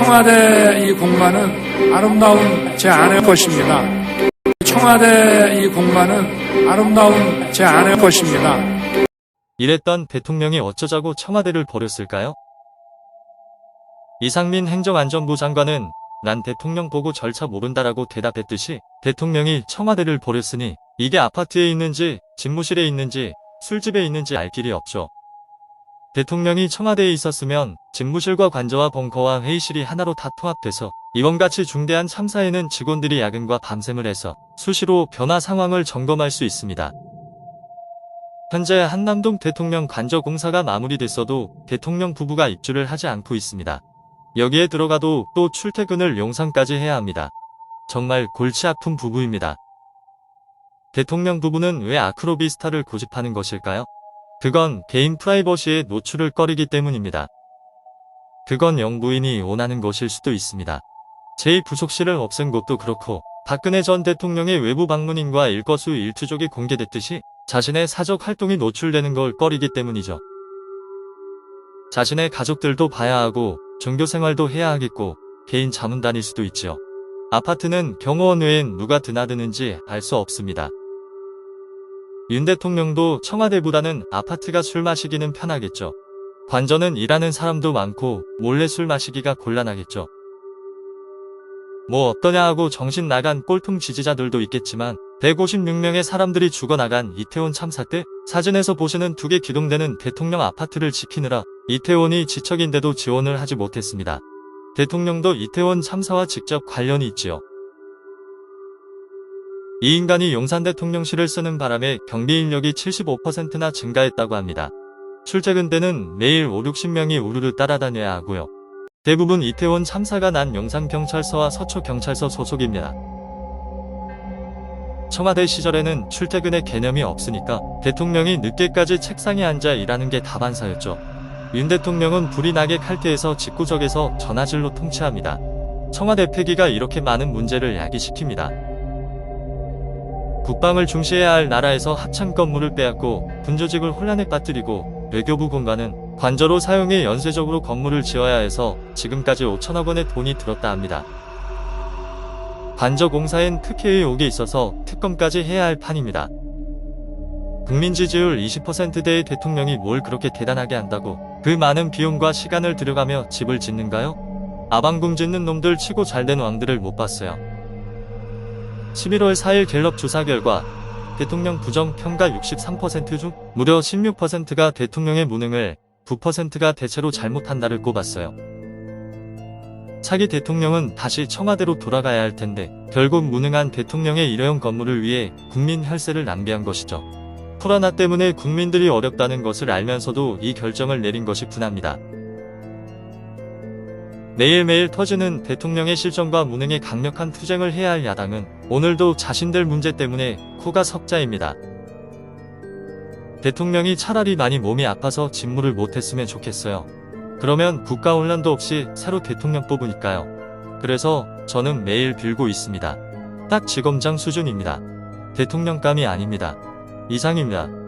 청와대 이 공간은 아름다운 제 아내 것입니다. 청와대 이 공간은 아름다운 제 아내 것입니다. 이랬던 대통령이 어쩌자고 청와대를 버렸을까요? 이상민 행정안전부 장관은 난 대통령 보고 절차 모른다라고 대답했듯이 대통령이 청와대를 버렸으니 이게 아파트에 있는지 집무실에 있는지 술집에 있는지 알 길이 없죠. 대통령이 청와대에 있었으면 집무실과 관저와 벙커와 회의실이 하나로 다 통합돼서 이번같이 중대한 참사에는 직원들이 야근과 밤샘을 해서 수시로 변화 상황을 점검할 수 있습니다. 현재 한남동 대통령 관저 공사가 마무리됐어도 대통령 부부가 입주를 하지 않고 있습니다. 여기에 들어가도 또 출퇴근을 용산까지 해야 합니다. 정말 골치 아픈 부부입니다. 대통령 부부는 왜 아크로비스타를 고집하는 것일까요? 그건 개인 프라이버시의 노출을 꺼리기 때문입니다. 그건 영부인이 원하는 것일 수도 있습니다. 제2부속실을 없앤 것도 그렇고 박근혜 전 대통령의 외부 방문인과 일거수일투족이 공개됐듯이 자신의 사적 활동이 노출되는 걸 꺼리기 때문이죠. 자신의 가족들도 봐야 하고 종교생활도 해야 하겠고 개인 자문 다닐 수도 있지요. 아파트는 경호원 외엔 누가 드나드는지 알 수 없습니다. 윤 대통령도 청와대보다는 아파트가 술 마시기는 편하겠죠. 관저는 일하는 사람도 많고 몰래 술 마시기가 곤란하겠죠. 뭐 어떠냐 하고 정신 나간 꼴통 지지자들도 있겠지만 156명의 사람들이 죽어나간 이태원 참사 때 사진에서 보시는 2개 기동대는 대통령 아파트를 지키느라 이태원이 지척인데도 지원을 하지 못했습니다. 대통령도 이태원 참사와 직접 관련이 있지요. 이 인간이 용산 대통령실을 쓰는 바람에 경비 인력이 75%나 증가했다고 합니다. 출퇴근 때는 매일 5-60명이 우르르 따라다녀야 하고요. 대부분 이태원 참사가 난 용산경찰서와 서초경찰서 소속입니다. 청와대 시절에는 출퇴근의 개념이 없으니까 대통령이 늦게까지 책상에 앉아 일하는 게 다반사였죠. 윤 대통령은 불이 나게 칼퇴해서 집구석에서 전화질로 통치합니다. 청와대 폐기가 이렇게 많은 문제를 야기시킵니다. 국방을 중시해야 할 나라에서 합참 건물을 빼앗고 군조직을 혼란에 빠뜨리고 외교부 공간은 관저로 사용해 연쇄적으로 건물을 지어야 해서 지금까지 5천억 원의 돈이 들었다 합니다. 관저 공사엔 특혜 의혹이 있어서 특검까지 해야 할 판입니다. 국민 지지율 20%대의 대통령이 뭘 그렇게 대단하게 한다고 그 많은 비용과 시간을 들여가며 집을 짓는가요? 아방궁 짓는 놈들 치고 잘된 왕들을 못 봤어요. 11월 4일 갤럽 조사 결과 대통령 부정 평가 63% 중 무려 16%가 대통령의 무능을, 9%가 대체로 잘못한다를 꼽았어요. 차기 대통령은 다시 청와대로 돌아가야 할 텐데 결국 무능한 대통령의 일회용 건물을 위해 국민 혈세를 낭비한 것이죠. 코로나 때문에 국민들이 어렵다는 것을 알면서도 이 결정을 내린 것이 분합니다. 매일매일 터지는 대통령의 실정과 무능에 강력한 투쟁을 해야 할 야당은 오늘도 자신들 문제 때문에 코가 석자입니다. 대통령이 차라리 많이 몸이 아파서 직무를 못했으면 좋겠어요. 그러면 국가 혼란도 없이 새로 대통령 뽑으니까요. 그래서 저는 매일 빌고 있습니다. 딱 지검장 수준입니다. 대통령감이 아닙니다. 이상입니다.